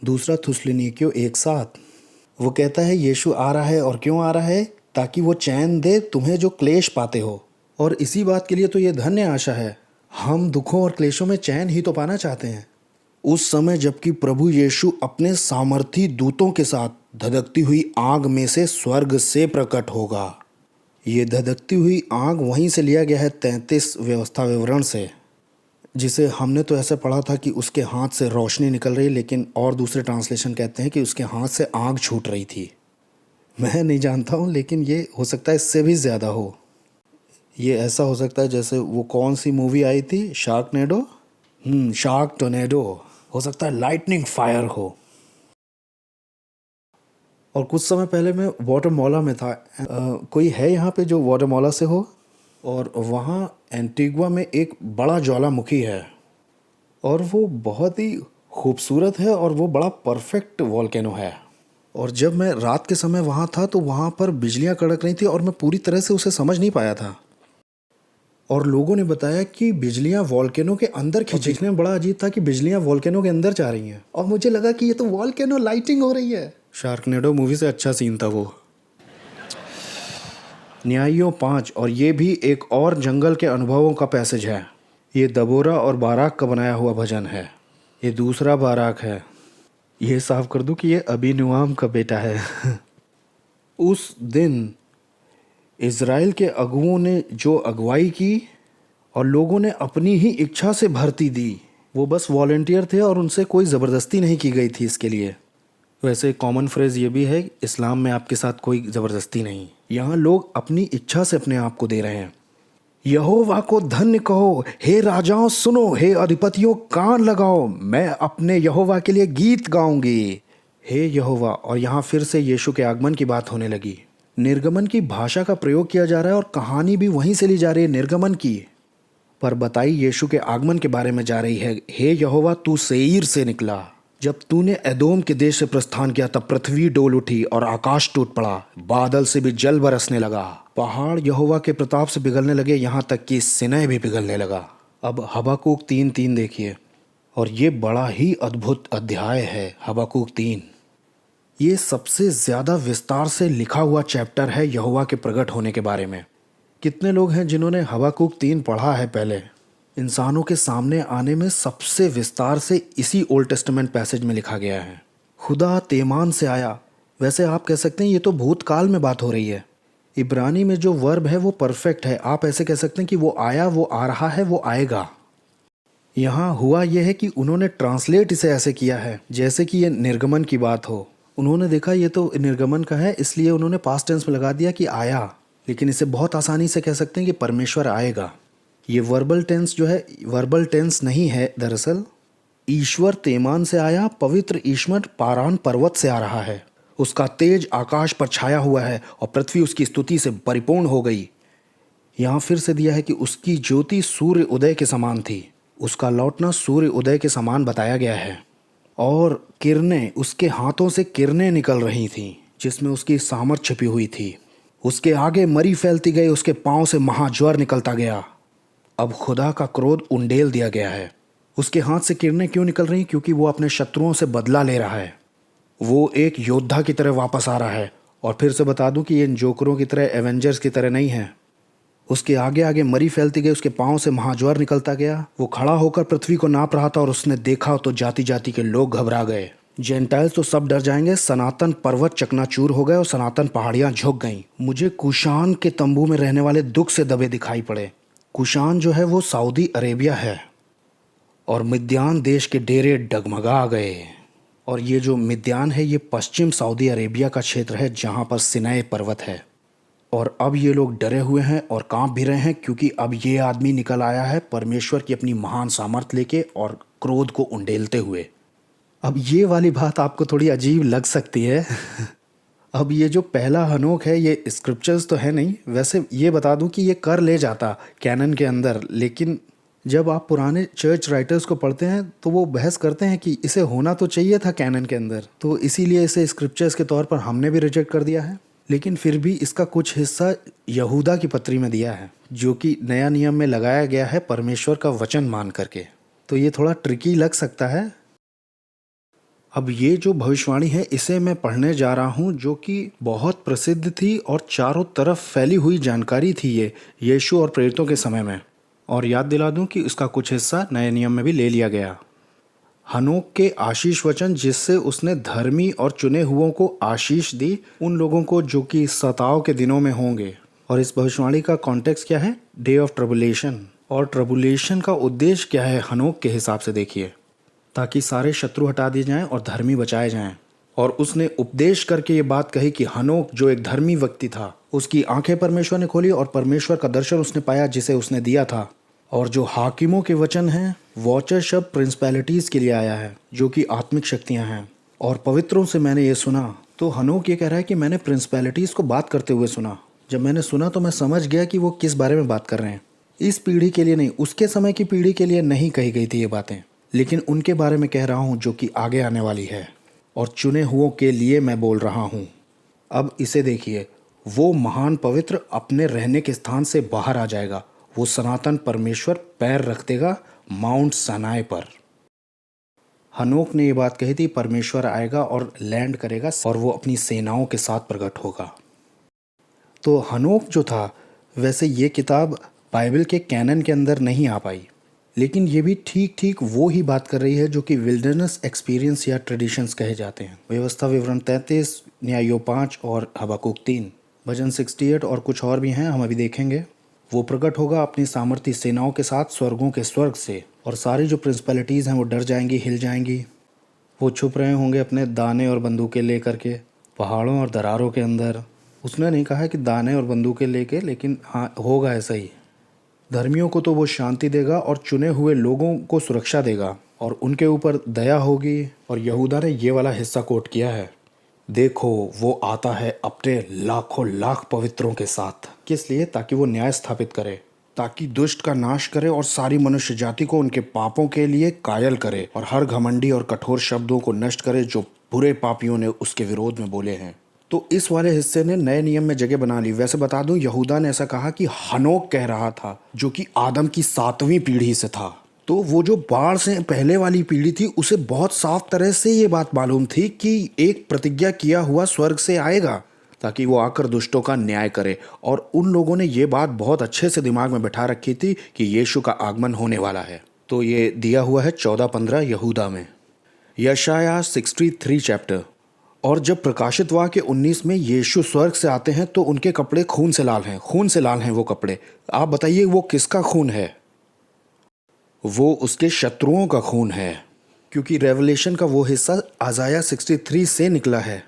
2 थिस्सलुनीकियों 1:7। वो कहता है यीशु आ रहा है, और क्यों आ रहा है? ताकि वो चैन दे तुम्हें जो क्लेश पाते हो। और इसी बात के लिए तो ये धन्य आशा है, हम दुखों और क्लेशों में चैन ही तो पाना चाहते हैं। उस समय जबकि प्रभु यीशु अपने सामर्थी दूतों के साथ धधकती हुई आग में से स्वर्ग से प्रकट होगा। ये धधकती हुई आग वहीं से लिया गया है 33 व्यवस्था विवरण से, जिसे हमने तो ऐसे पढ़ा था कि उसके हाथ से रोशनी निकल रही, लेकिन और दूसरे ट्रांसलेशन कहते हैं कि उसके हाथ से आग छूट रही थी। मैं नहीं जानता हूँ, लेकिन ये हो सकता है इससे भी ज़्यादा हो। ये ऐसा हो सकता है जैसे वो कौन सी मूवी आई थी, शार्कनेडो। Shark tornado. हो सकता है लाइटनिंग फायर हो। और कुछ समय पहले मैं वाटरमोला में था। कोई है यहाँ पे जो वाटरमोला से हो? और वहाँ एंटीगुआ में एक बड़ा ज्वालामुखी है और वो बहुत ही खूबसूरत है और वो बड़ा परफेक्ट वॉल्केनो है। और जब मैं रात के समय वहाँ था तो वहाँ पर बिजलियाँ कड़क रही थी और मैं पूरी तरह से उसे समझ नहीं पाया था। और लोगों ने बताया कि बिजलियाँ वॉल्केनो के अंदर खींची। देखने में बड़ा अजीब था कि बिजलियाँ वॉल्केनो के अंदर जा रही हैं और मुझे लगा कि ये तो वॉल्केनो लाइटिंग हो रही है। शार्कनेडो मूवी से अच्छा सीन था वो। न्यायियों 5 और ये भी एक और जंगल के अनुभवों का पैसेज है। ये दबोरा और बाराक का बनाया हुआ भजन है। ये दूसरा बाराक है। ये साफ कर दूं कि ये अबीनुआम का बेटा है। उस दिन इज़राइल के अगुओं ने जो अगुवाई की और लोगों ने अपनी ही इच्छा से भर्ती दी, वो बस वॉलंटियर थे और उनसे कोई ज़बरदस्ती नहीं की गई थी इसके लिए। वैसे कॉमन फ्रेज़ ये भी है, इस्लाम में आपके साथ कोई ज़बरदस्ती नहीं। यहाँ लोग अपनी इच्छा से अपने आप को दे रहे हैं। यहोवा को धन्य कहो, हे राजाओं सुनो, हे अधिपतियों कान लगाओ, मैं अपने यहोवा के लिए गीत गाऊंगी। हे यहोवा। और यहाँ फिर से यीशु के आगमन की बात होने लगी। निर्गमन की भाषा का प्रयोग किया जा रहा है और कहानी भी वहीं से ली जा रही है, निर्गमन की। पर बताई यीशु के आगमन के बारे में जा रही है। हे यहोवा, तू सेईर से निकला। जब तूने एदोम के देश से प्रस्थान किया तब पृथ्वी डोल उठी और आकाश टूट पड़ा, बादल से भी जल बरसने लगा, पहाड़ यहोवा के प्रताप से पिघलने लगे, यहाँ तक कि सिनै भी पिघलने लगा। अब हबक्कूक 3:3 देखिए। और ये बड़ा ही अद्भुत अध्याय है हबक्कूक 3। ये सबसे ज़्यादा विस्तार से लिखा हुआ चैप्टर है यहोवा के प्रकट होने के बारे में। कितने लोग हैं जिन्होंने हबक्कूक 3 पढ़ा है पहले? इंसानों के सामने आने में सबसे विस्तार से इसी ओल्ड टेस्टामेंट पैसेज में लिखा गया है। खुदा तेमान से आया। वैसे आप कह सकते हैं ये तो भूतकाल में बात हो रही है। इब्रानी में जो वर्ब है वो परफेक्ट है। आप ऐसे कह सकते हैं कि वो आया, वो आ रहा है, वो आएगा। यहाँ हुआ यह है कि उन्होंने ट्रांसलेट इसे ऐसे किया है जैसे कि ये निर्गमन की बात हो। उन्होंने देखा ये तो निर्गमन का है, इसलिए उन्होंने पास्ट टेंस में लगा दिया कि आया, लेकिन इसे बहुत आसानी से कह सकते हैं कि परमेश्वर आएगा। ये वर्बल टेंस जो है, वर्बल टेंस नहीं है दरअसल। ईश्वर तेमान से आया, पवित्र ईश्वर पारान पर्वत से आ रहा है। उसका तेज आकाश पर छाया हुआ है और पृथ्वी उसकी स्तुति से परिपूर्ण हो गई। यहाँ फिर से दिया है कि उसकी ज्योति सूर्य उदय के समान थी। उसका लौटना सूर्य उदय के समान बताया गया है। और किरणें, उसके हाथों से किरणें निकल रही थीं जिसमें उसकी सामर्थ छिपी हुई थी। उसके आगे मरी फैलती गई, उसके पाँव से महाज्वर निकलता गया। अब खुदा का क्रोध उंडेल दिया गया है। उसके हाथ से किरणें क्यों निकल रही? क्योंकि वो अपने शत्रुओं से बदला ले रहा है। वो एक योद्धा की तरह वापस आ रहा है। और फिर से बता दूं कि ये जोकरों की तरह, एवेंजर्स की तरह नहीं है। उसके आगे आगे मरी फैलती गई, उसके पाँव से महाज्वर निकलता गया। वो खड़ा होकर पृथ्वी को नाप रहा था और उसने देखा तो जाति जाति के लोग घबरा गए। जेंटाइल्स तो सब डर जाएंगे। सनातन पर्वत चकनाचूर हो गए और सनातन पहाड़ियाँ झुक गईं। मुझे कुशान के तंबू में रहने वाले दुख से दबे दिखाई पड़े। कुशान जो है वो सऊदी अरेबिया है और मिद्यान देश के डेरे डगमगा गए। और ये जो मिद्यान है ये पश्चिम सऊदी अरेबिया का क्षेत्र है जहाँ पर सिनै पर्वत है। और अब ये लोग डरे हुए हैं और कांप भी रहे हैं क्योंकि अब ये आदमी निकल आया है परमेश्वर की अपनी महान सामर्थ लेके और क्रोध को उंडेलते हुए। अब ये वाली बात आपको थोड़ी अजीब लग सकती है। अब ये जो पहला हनोक है ये स्क्रिप्चर्स तो है नहीं। वैसे ये बता दूं कि ये कर ले जाता कैनन के अंदर, लेकिन जब आप पुराने चर्च राइटर्स को पढ़ते हैं तो वो बहस करते हैं कि इसे होना तो चाहिए था कैनन के अंदर, तो इसीलिए इसे स्क्रिप्चर्स के तौर पर हमने भी रिजेक्ट कर दिया है। लेकिन फिर भी इसका कुछ हिस्सा यहूदा की पत्री में दिया है जो कि नया नियम में लगाया गया है परमेश्वर का वचन मान करके। तो ये थोड़ा ट्रिकी लग सकता है। अब ये जो भविष्यवाणी है इसे मैं पढ़ने जा रहा हूँ जो कि बहुत प्रसिद्ध थी और चारों तरफ फैली हुई जानकारी थी ये यीशु और प्रेरितों के समय में। और याद दिला दूँ कि इसका कुछ हिस्सा नए नियम में भी ले लिया गया। हनोक के आशीष वचन जिससे उसने धर्मी और चुने हुओं को आशीष दी, उन लोगों को जो कि सताव के दिनों में होंगे। और इस भविष्यवाणी का कॉन्टेक्स्ट क्या है? Day of tribulation. और ट्रबुलेशन का उद्देश्य क्या है हनोक के हिसाब से देखिए, ताकि सारे शत्रु हटा दिए जाएं और धर्मी बचाए जाएं। और उसने उपदेश करके ये बात कही कि हनोक जो एक धर्मी व्यक्ति था, उसकी आंखें परमेश्वर ने खोली और परमेश्वर का दर्शन उसने पाया जिसे उसने दिया था। और जो हाकिमों के वचन हैं, वॉचर शब्द प्रिंसिपैलिटीज़ के लिए आया है जो कि आत्मिक शक्तियां हैं। और पवित्रों से मैंने ये सुना, तो हनोक ये कह रहा है कि मैंने प्रिंसिपैलिटीज़ को बात करते हुए सुना। जब मैंने सुना तो मैं समझ गया कि वो किस बारे में बात कर रहे हैं। इस पीढ़ी के लिए नहीं, उसके समय की पीढ़ी के लिए नहीं कही गई थी ये बातें, लेकिन उनके बारे में कह रहा हूँ जो कि आगे आने वाली है, और चुने हुओं के लिए मैं बोल रहा हूँ। अब इसे देखिए, वो महान पवित्र अपने रहने के स्थान से बाहर आ जाएगा। वो सनातन परमेश्वर पैर रख देगा माउंट सनाए पर। हनोक ने ये बात कही थी, परमेश्वर आएगा और लैंड करेगा और वो अपनी सेनाओं के साथ प्रकट होगा। तो हनोक जो था, वैसे ये किताब बाइबल के कैनन के अंदर नहीं आ पाई, लेकिन ये भी ठीक ठीक वो ही बात कर रही है जो कि विल्डरनेस एक्सपीरियंस या ट्रेडिशंस कहे जाते हैं। व्यवस्था विवरण 33, न्यायो 5 और हबक्कुक 3, भजन 68 और कुछ और भी हैं, हम अभी देखेंगे। वो प्रकट होगा अपनी सामर्थी सेनाओं के साथ स्वर्गों के स्वर्ग से, और सारी जो प्रिंसिपैलिटीज़ हैं वो डर जाएंगी, हिल जाएंगी। वो छुप रहे होंगे अपने दाने और बंदूकें लेकर के पहाड़ों और दरारों के अंदर। उसने नहीं कहा कि दाने और बंदूकें लेके, लेकिन हाँ होगा ऐसा ही। धर्मियों को तो वो शांति देगा और चुने हुए लोगों को सुरक्षा देगा और उनके ऊपर दया होगी। और यहूदा ने ये वाला हिस्सा कोट किया है, देखो वो आता है अपने लाखों लाख पवित्रों के साथ। किस लिए? ताकि वो न्याय स्थापित करे, ताकि दुष्ट का नाश करे और सारी मनुष्य जाति को उनके पापों के लिए कायल करे और हर घमंडी और कठोर शब्दों को नष्ट करे जो बुरे पापियों ने उसके विरोध में बोले हैं। तो इस वाले हिस्से ने नए नियम में जगह बना ली। वैसे बता दूं, यहूदा ने ऐसा कहा कि हनोक कह रहा था, जो कि आदम की 7वीं पीढ़ी से था। तो वो जो बाढ़ से पहले वाली पीढ़ी थी, उसे बहुत साफ तरह से ये बात मालूम थी कि एक प्रतिज्ञा किया हुआ स्वर्ग से आएगा ताकि वो आकर दुष्टों का न्याय करे। और उन लोगों ने ये बात बहुत अच्छे से दिमाग में बैठा रखी थी कि यीशु का आगमन होने वाला है। तो ये दिया हुआ है 14-15 यहूदा में। यशाया 63 चैप्टर। और जब प्रकाशित वाक्य 19 में यीशु स्वर्ग से आते हैं तो उनके कपड़े खून से लाल हैं। खून से लाल हैं वो कपड़े। आप बताइए वो किसका खून है? वो उसके शत्रुओं का खून है, क्योंकि रेवलेशन का वो हिस्सा आज़ाया 63 से निकला है।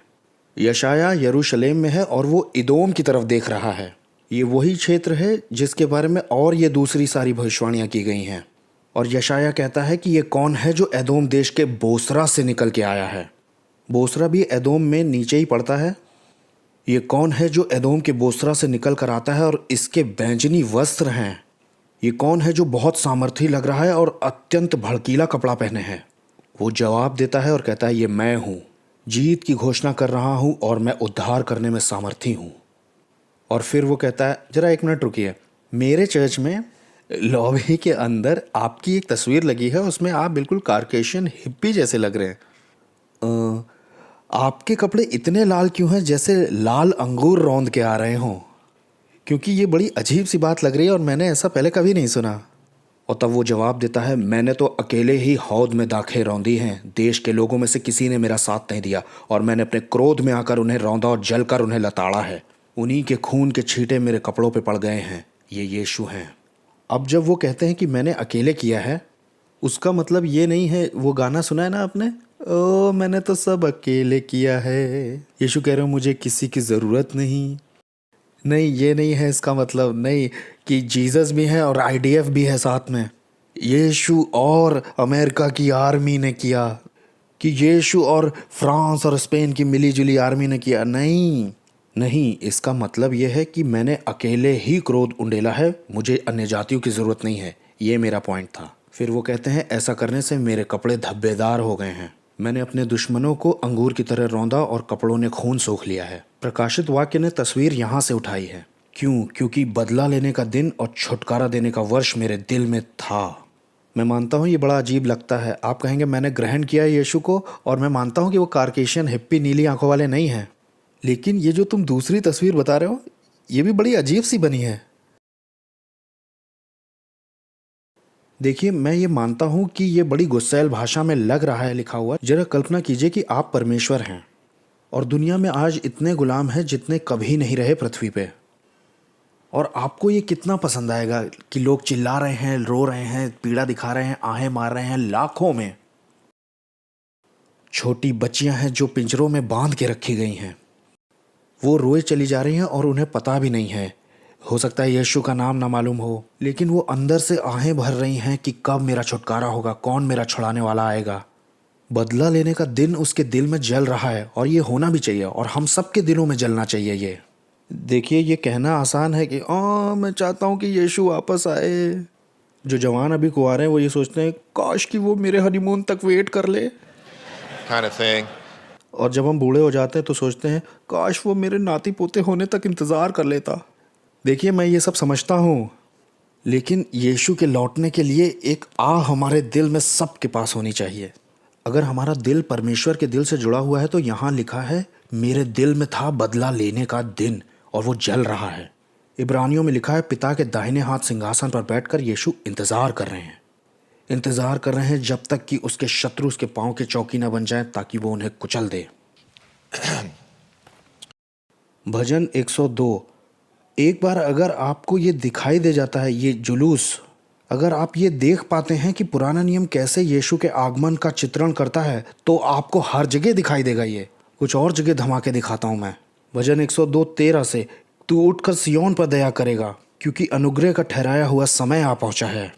यशाया यरूशलेम में है और वो इदोम की तरफ देख रहा है। ये वही क्षेत्र है जिसके बारे में और ये दूसरी सारी भविष्यवाणियाँ की गई हैं। और यशाया कहता है कि ये कौन है जो एदोम देश के बोसरा से निकल के आया है। बोसरा भी एदोम में नीचे ही पड़ता है। ये कौन है जो एदोम के बोसरा से निकल कर आता है और इसके बैंजनी वस्त्र हैं? ये कौन है जो बहुत सामर्थी लग रहा है और अत्यंत भड़कीला कपड़ा पहने हैं? वो जवाब देता है और कहता है, ये मैं हूँ, जीत की घोषणा कर रहा हूँ और मैं उद्धार करने में सामर्थी हूँ। और फिर वो कहता है, जरा एक मिनट रुकिए, मेरे चर्च में लॉबी के अंदर आपकी एक तस्वीर लगी है, उसमें आप बिल्कुल कार्केशियन हिप्पी जैसे लग रहे हैं। आपके कपड़े इतने लाल क्यों हैं जैसे लाल अंगूर रौंद के आ रहे हों? क्योंकि ये बड़ी अजीब सी बात लग रही है और मैंने ऐसा पहले कभी नहीं सुना। और तब वो जवाब देता है, मैंने तो अकेले ही हौद में दाखें रौंदी हैं, देश के लोगों में से किसी ने मेरा साथ नहीं दिया, और मैंने अपने क्रोध में आकर उन्हें रौंदा और जलकर उन्हें लताड़ा है। उन्हीं के खून के छींटे मेरे कपड़ों पे पड़ गए हैं। ये यीशु हैं। अब जब वो कहते हैं कि मैंने अकेले किया है, उसका मतलब ये नहीं है, वो गाना सुना है ना आपने, ओ मैंने तो सब अकेले किया है। यीशु कह रहे हो मुझे किसी की ज़रूरत नहीं। नहीं, ये नहीं है इसका मतलब, नहीं कि जीसस भी है और आईडीएफ भी है साथ में। यीशु और अमेरिका की आर्मी ने किया, कि यीशु और फ्रांस और स्पेन की मिली-जुली आर्मी ने किया। नहीं नहीं, इसका मतलब यह है कि मैंने अकेले ही क्रोध उंडेला है, मुझे अन्य जातियों की ज़रूरत नहीं है। ये मेरा पॉइंट था। फिर वो कहते हैं, ऐसा करने से मेरे कपड़े धब्बेदार हो गए हैं। मैंने अपने दुश्मनों को अंगूर की तरह रौंदा और कपड़ों ने खून सोख लिया है। प्रकाशित वाक्य ने तस्वीर यहाँ से उठाई है। क्यों? क्योंकि बदला लेने का दिन और छुटकारा देने का वर्ष मेरे दिल में था। मैं मानता हूँ ये बड़ा अजीब लगता है। आप कहेंगे मैंने ग्रहण किया यीशु को, और मैं मानता हूँ कि वो कार्केशियन हिप्पी नीली आंखों वाले नहीं हैं, लेकिन ये जो तुम दूसरी तस्वीर बता रहे हो, ये भी बड़ी अजीब सी बनी है। देखिए, मैं ये मानता हूँ कि ये बड़ी गुस्सैल भाषा में लग रहा है लिखा हुआ। जरा कल्पना कीजिए कि आप परमेश्वर हैं और दुनिया में आज इतने गुलाम हैं जितने कभी नहीं रहे पृथ्वी पे, और आपको ये कितना पसंद आएगा कि लोग चिल्ला रहे हैं, रो रहे हैं, पीड़ा दिखा रहे हैं, आहें मार रहे हैं लाखों में। छोटी बच्चियां हैं जो पिंजरों में बांध के रखी गई हैं। वो रोए चली जा रही हैं और उन्हें पता भी नहीं है। हो सकता है यीशु का नाम ना मालूम हो, लेकिन वो अंदर से आहें भर रही हैं कि कब मेरा छुटकारा होगा, कौन मेरा छुड़ाने वाला आएगा। बदला लेने का दिन उसके दिल में जल रहा है और ये होना भी चाहिए और हम सबके दिलों में जलना चाहिए। ये देखिए, ये कहना आसान है कि मैं चाहता हूँ कि यीशु वापस आए। जो जवान अभी कुंवारे हैं वो ये सोचते हैं काश कि वो मेरे हनीमून तक वेट कर ले kind of thing. और जब हम बूढ़े हो जाते हैं तो सोचते हैं काश वो मेरे नाती पोते होने तक इंतज़ार कर लेता। देखिए, मैं ये सब समझता हूँ, लेकिन यीशु के लौटने के लिए एक हमारे दिल में सबके पास होनी चाहिए। अगर हमारा दिल परमेश्वर के दिल से जुड़ा हुआ है तो यहाँ लिखा है मेरे दिल में था बदला लेने का दिन और वो जल रहा है। इब्रानियों में लिखा है पिता के दाहिने हाथ सिंहासन पर बैठकर यीशु इंतज़ार कर रहे हैं। इंतज़ार कर रहे हैं जब तक कि उसके शत्रु उसके पाँव के चौकी न बन जाएं ताकि वो उन्हें कुचल दे। भजन 102। एक बार अगर आपको ये दिखाई दे जाता है, ये जुलूस, अगर आप ये देख पाते हैं कि पुराना नियम कैसे यीशु के आगमन का चित्रण करता है, तो आपको हर जगह दिखाई देगा। ये कुछ और जगह धमाके दिखाता हूँ मैं। भजन 102:13 से, तू उठकर सिय्योन पर दया करेगा क्योंकि अनुग्रह का ठहराया हुआ समय आ पहुँचा है।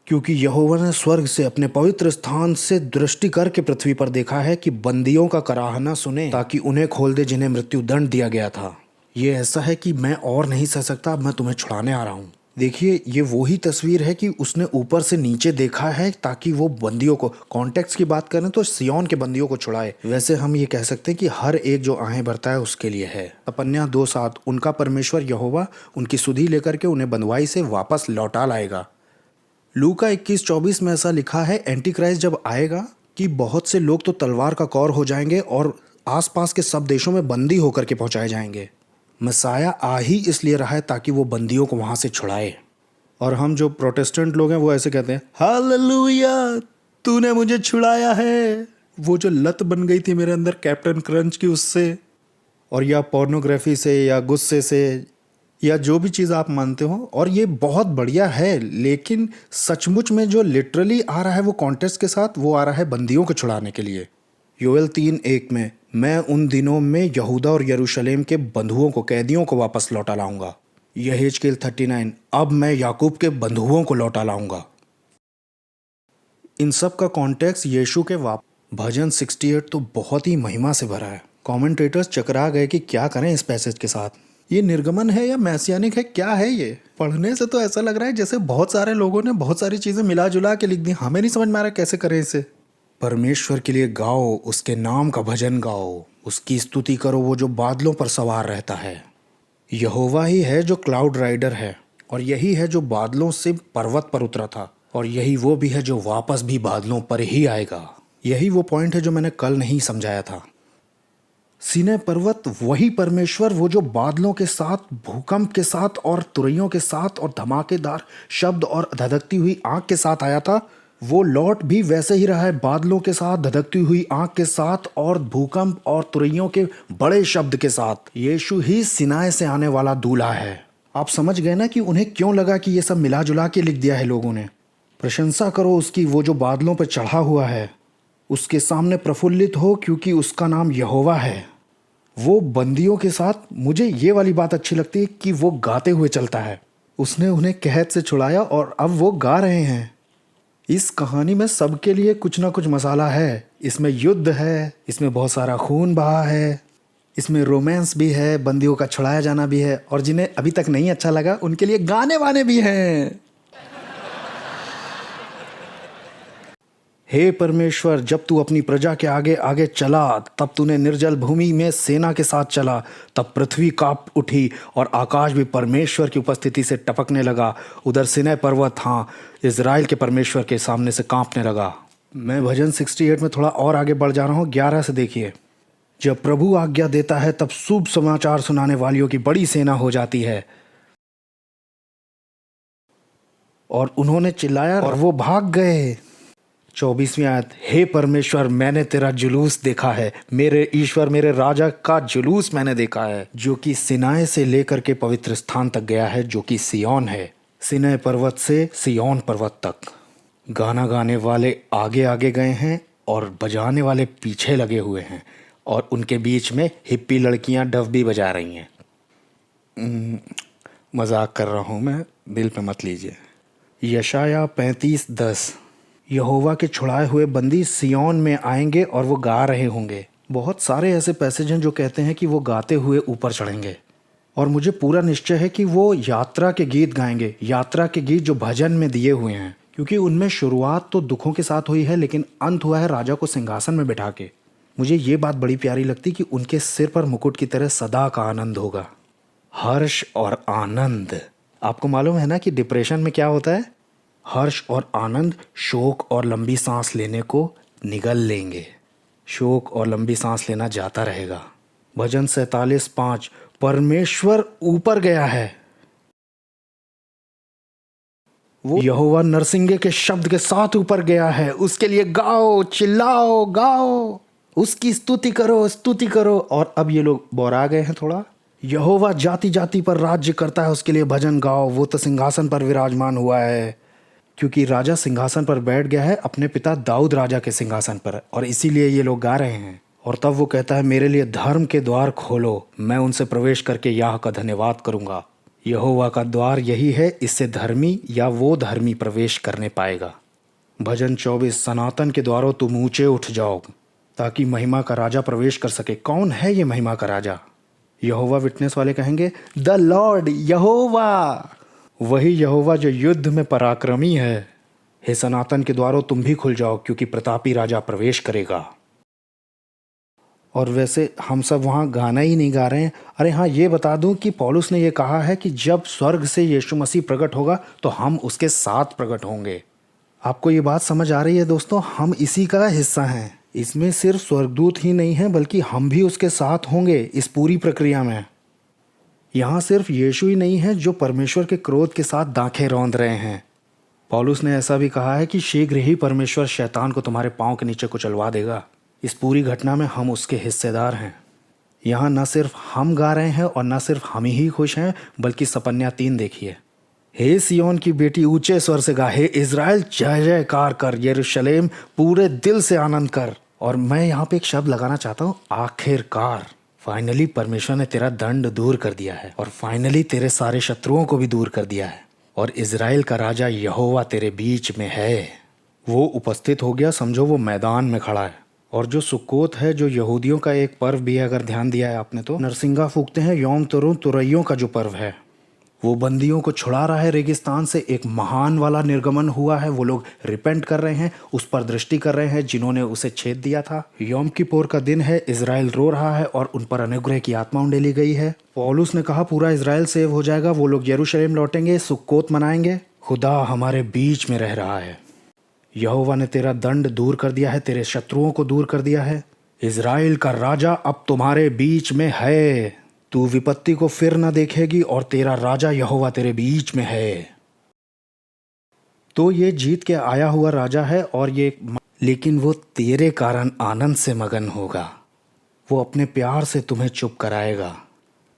क्योंकि यहोवा ने स्वर्ग से अपने पवित्र स्थान से दृष्टि करके पृथ्वी पर देखा है कि बंदियों का कराहना सुने, ताकि उन्हें खोल दे जिन्हें मृत्यु दंड दिया गया था। ये ऐसा है कि मैं और नहीं सह सकता, मैं तुम्हें छुड़ाने आ रहा हूँ। देखिए, ये वही तस्वीर है कि उसने ऊपर से नीचे देखा है ताकि वो बंदियों को, कॉन्टेक्स्ट की बात करें तो सिय्योन के बंदियों को छुड़ाए। वैसे हम ये कह सकते हैं कि हर एक जो आहें भरता है उसके लिए है। तपन्या 2:7, उनका परमेश्वर यहोवा उनकी सुधि लेकर के उन्हें बंधुआई से वापस लौटा लाएगा। लूका 21:24 में ऐसा लिखा है एंटी क्राइस्ट जब आएगा कि बहुत से लोग तो तलवार का कौर हो जाएंगे और आसपास के सब देशों में बंदी होकर के पहुंचाए जाएंगे। मसाया आ ही इसलिए रहा है ताकि वो बंदियों को वहां से छुड़ाए। और हम जो प्रोटेस्टेंट लोग हैं वो ऐसे कहते हैं हालेलुया, तूने मुझे छुड़ाया है। वो जो लत बन गई थी मेरे अंदर कैप्टन क्रंच की, उससे, और या पोर्नोग्राफी से या गुस्से से या जो भी चीज़ आप मानते हो, और ये बहुत बढ़िया है, लेकिन सचमुच में जो लिटरली आ रहा है वो कॉन्टेक्स्ट के साथ, वो आ रहा है बंदियों को छुड़ाने के लिए। योएल 3:1 में, मैं उन दिनों में यहूदा और यरूशलेम के बंधुओं को, कैदियों को वापस लौटा लाऊंगा। यहेजकेल 39, अब मैं याकूब के बंधुओं को लौटा लाऊंगा। इन सब का कॉन्टेक्स्ट यीशु के भजन 68 तो बहुत ही महिमा से भरा है। कमेंटेटर्स चकरा गए कि क्या करें इस पैसेज के साथ। ये निर्गमन है या मैसियानिक है, क्या है ये? पढ़ने से तो ऐसा लग रहा है जैसे बहुत सारे लोगों ने बहुत सारी चीज़ें मिला जुला के लिख दी। हमें नहीं समझ में आ रहा कैसे करें इसे। परमेश्वर के लिए गाओ, उसके नाम का भजन गाओ, उसकी स्तुति करो, वो जो बादलों पर सवार रहता है। यहोवा ही है जो क्लाउड राइडर है, और यही है जो बादलों से पर्वत पर उतरा था, और यही वो भी है जो वापस भी बादलों पर ही आएगा। यही वो पॉइंट है जो मैंने कल नहीं समझाया था। सीनै पर्वत वही परमेश्वर, वो जो बादलों के साथ, भूकंप के साथ और तुरैयों के साथ और धमाकेदार शब्द और धधकती हुई आंख के साथ आया था, वो लौट भी वैसे ही रहा है, बादलों के साथ, धधकती हुई आंख के साथ और भूकंप और तुरैयों के बड़े शब्द के साथ। यीशु ही सिनाई से आने वाला दूल्हा है। आप समझ गए ना कि उन्हें क्यों लगा कि ये सब मिला जुला के लिख दिया है लोगों ने। प्रशंसा करो उसकी, वो जो बादलों पर चढ़ा हुआ है, उसके सामने प्रफुल्लित हो क्योंकि उसका नाम यहोवा है। वो बंदियों के साथ, मुझे ये वाली बात अच्छी लगती है कि वो गाते हुए चलता है। उसने उन्हें कैद से छुड़ाया और अब वो गा रहे हैं। इस कहानी में सबके लिए कुछ ना कुछ मसाला है। इसमें युद्ध है, इसमें बहुत सारा खून बहा है, इसमें रोमांस भी है, बंदियों का छुड़ाया जाना भी है, और जिन्हें अभी तक नहीं अच्छा लगा उनके लिए गाने वाने भी हैं। हे परमेश्वर, जब तू अपनी प्रजा के आगे आगे चला, तब तूने निर्जल भूमि में सेना के साथ चला, तब पृथ्वी कांप उठी और आकाश भी परमेश्वर की उपस्थिति से टपकने लगा। उधर सिनै पर्वत, हाँ, इज़राइल के परमेश्वर के सामने से कांपने लगा। मैं भजन 68 में थोड़ा और आगे बढ़ जा रहा हूँ। 11 से देखिए, जब प्रभु आज्ञा देता है तब शुभ समाचार सुनाने वालियों की बड़ी सेना हो जाती है। और उन्होंने चिल्लाया और वो भाग गए। 24वीं आयत, हे परमेश्वर, मैंने तेरा जुलूस देखा है, मेरे ईश्वर, मेरे राजा का जुलूस मैंने देखा है, जो कि सिनाई से लेकर के पवित्र स्थान तक गया है, जो कि सिय्योन है। सिनै पर्वत से सिय्योन पर्वत तक। गाना गाने वाले आगे आगे गए हैं और बजाने वाले पीछे लगे हुए हैं और उनके बीच में हिप्पी लड़कियां डफ भी बजा रही हैं। मजाक कर रहा हूँ मैं, दिल पे मत लीजिए। यशाया 35:10 यहोवा के छुड़ाए हुए बंदी सिय्योन में आएंगे और वो गा रहे होंगे। बहुत सारे ऐसे पैसेज हैं जो कहते हैं कि वो गाते हुए ऊपर चढ़ेंगे, और मुझे पूरा निश्चय है कि वो यात्रा के गीत गाएंगे, यात्रा के गीत जो भजन में दिए हुए हैं, क्योंकि उनमें शुरुआत तो दुखों के साथ हुई है लेकिन अंत हुआ है राजा को सिंहासन में बिठा के। मुझे ये बात बड़ी प्यारी लगती कि उनके सिर पर मुकुट की तरह सदा का आनंद होगा, हर्ष और आनंद। आपको मालूम है ना कि डिप्रेशन में क्या होता है? हर्ष और आनंद शोक और लंबी सांस लेने को निगल लेंगे। शोक और लंबी सांस लेना जाता रहेगा। भजन 47:5 परमेश्वर ऊपर गया है। वो यहोवा नरसिंगे के शब्द के साथ ऊपर गया है। उसके लिए गाओ, चिल्लाओ, गाओ, उसकी स्तुति करो, स्तुति करो। और अब ये लोग बोरा गए हैं थोड़ा। यहोवा जाति जाति पर राज्य करता है, उसके लिए भजन गाओ। वो तो सिंहासन पर विराजमान हुआ है, क्योंकि राजा सिंहासन पर बैठ गया है अपने पिता दाऊद राजा के सिंहासन पर, और इसीलिए ये लोग गा रहे हैं। और तब वो कहता है, मेरे लिए धर्म के द्वार खोलो, मैं उनसे प्रवेश करके याह का धन्यवाद करूंगा। यहोवा का द्वार यही है, इससे धर्मी या वो धर्मी प्रवेश करने पाएगा। भजन 24 सनातन के द्वारों तुम ऊंचे उठ जाओ, ताकि महिमा का राजा प्रवेश कर सके। कौन है ये महिमा का राजा? यहोवा विटनेस वाले कहेंगे द लॉर्ड यहोवा, वही यहोवा जो युद्ध में पराक्रमी है। हे सनातन के द्वारों तुम भी खुल जाओ, क्योंकि प्रतापी राजा प्रवेश करेगा। और वैसे हम सब वहाँ गाना ही नहीं गा रहे हैं। अरे हाँ, ये बता दूं कि पौलुस ने ये कहा है कि जब स्वर्ग से यीशु मसीह प्रकट होगा तो हम उसके साथ प्रकट होंगे। आपको ये बात समझ आ रही है दोस्तों? हम इसी का हिस्सा हैं। इसमें सिर्फ स्वर्गदूत ही नहीं है, बल्कि हम भी उसके साथ होंगे इस पूरी प्रक्रिया में। यहाँ सिर्फ यीशु ही नहीं है जो परमेश्वर के क्रोध के साथ दांखें रौंद रहे हैं। पौलुस ने ऐसा भी कहा है कि शीघ्र ही परमेश्वर शैतान को तुम्हारे पांव के नीचे कुचलवा देगा। इस पूरी घटना में हम उसके हिस्सेदार हैं। यहाँ न सिर्फ हम गा रहे हैं और न सिर्फ हम ही खुश हैं, बल्कि सपन्या 3 देखिए। हे सिय्योन की बेटी ऊंचे स्वर से गा, हे इज़राइल जय जयकार कर, यरूशलेम पूरे दिल से आनंद कर। और मैं यहाँ पे एक शब्द लगाना चाहता हूँ, आखिरकार। फाइनली परमेश्वर ने तेरा दंड दूर कर दिया है, और फाइनली तेरे सारे शत्रुओं को भी दूर कर दिया है, और इज़राइल का राजा यहोवा तेरे बीच में है। वो उपस्थित हो गया, समझो वो मैदान में खड़ा है। और जो सुक्कोत है, जो यहूदियों का एक पर्व भी है, अगर ध्यान दिया है आपने तो, नरसिंगा फूकते हैं, यौम तुरुम तुरैयों का जो पर्व है, वो बंदियों को छुड़ा रहा है रेगिस्तान से। एक महान वाला निर्गमन हुआ है, वो लोग रिपेंट कर रहे हैं, उस पर दृष्टि कर रहे हैं जिन्होंने उसे छेद दिया था। यौम किप्पोर का दिन है, इज़राइल रो रहा है और उन पर अनुग्रह की आत्मा उंडेली गई है। पौलुस ने कहा पूरा इज़राइल सेव हो जाएगा, वो लोग यरूशलेम लौटेंगे, सुक्कोत मनाएंगे। खुदा हमारे बीच में रह रहा है। यहोवा ने तेरा दंड दूर कर दिया है, तेरे शत्रुओं को दूर कर दिया है। इज़राइल का राजा अब तुम्हारे बीच में है। तू विपत्ति को फिर न देखेगी, और तेरा राजा यहोवा तेरे बीच में है। तो ये जीत के आया हुआ राजा है, और ये लेकिन वो तेरे कारण आनंद से मगन होगा। वो अपने प्यार से तुम्हें चुप कराएगा,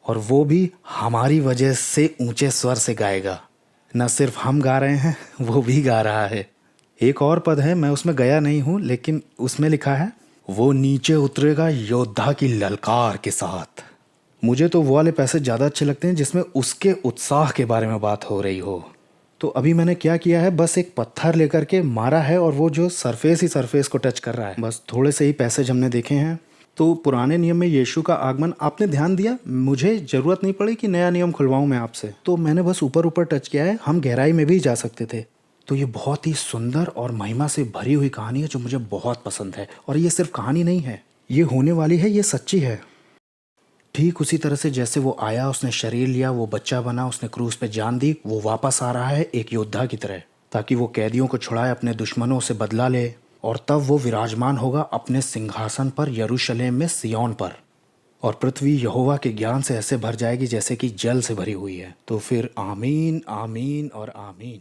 और वो भी हमारी वजह से ऊंचे स्वर से गाएगा। न सिर्फ हम गा रहे हैं, वो भी गा रहा है। एक और पद है, मैं उसमें गया नहीं हूँ, लेकिन उसमें लिखा है वो नीचे उतरेगा योद्धा की ललकार के साथ। मुझे तो वो वाले पैसे ज़्यादा अच्छे लगते हैं जिसमें उसके उत्साह के बारे में बात हो रही हो। तो अभी मैंने क्या किया है, बस एक पत्थर लेकर के मारा है, और वो जो सरफेस ही सरफेस को टच कर रहा है। बस थोड़े से ही पैसेज हमने देखे हैं। तो पुराने नियम में यीशु का आगमन आपने ध्यान दिया, मुझे ज़रूरत नहीं पड़ी कि नया नियम खुलवाऊँ मैं आपसे, तो मैंने बस ऊपर ऊपर टच किया है। हम गहराई में भी जा सकते थे। तो ये बहुत ही सुंदर और महिमा से भरी हुई कहानी है जो मुझे बहुत पसंद है। और ये सिर्फ कहानी नहीं है, ये होने वाली है, ये सच्ची है। ठीक उसी तरह से जैसे वो आया, उसने शरीर लिया, वो बच्चा बना, उसने क्रूस पे जान दी, वो वापस आ रहा है एक योद्धा की तरह, ताकि वो कैदियों को छुड़ाए, अपने दुश्मनों से बदला ले, और तब वो विराजमान होगा अपने सिंहासन पर यरूशलेम में, सिय्योन पर। और पृथ्वी यहोवा के ज्ञान से ऐसे भर जाएगी जैसे कि जल से भरी हुई है। तो फिर आमीन, आमीन और आमीन।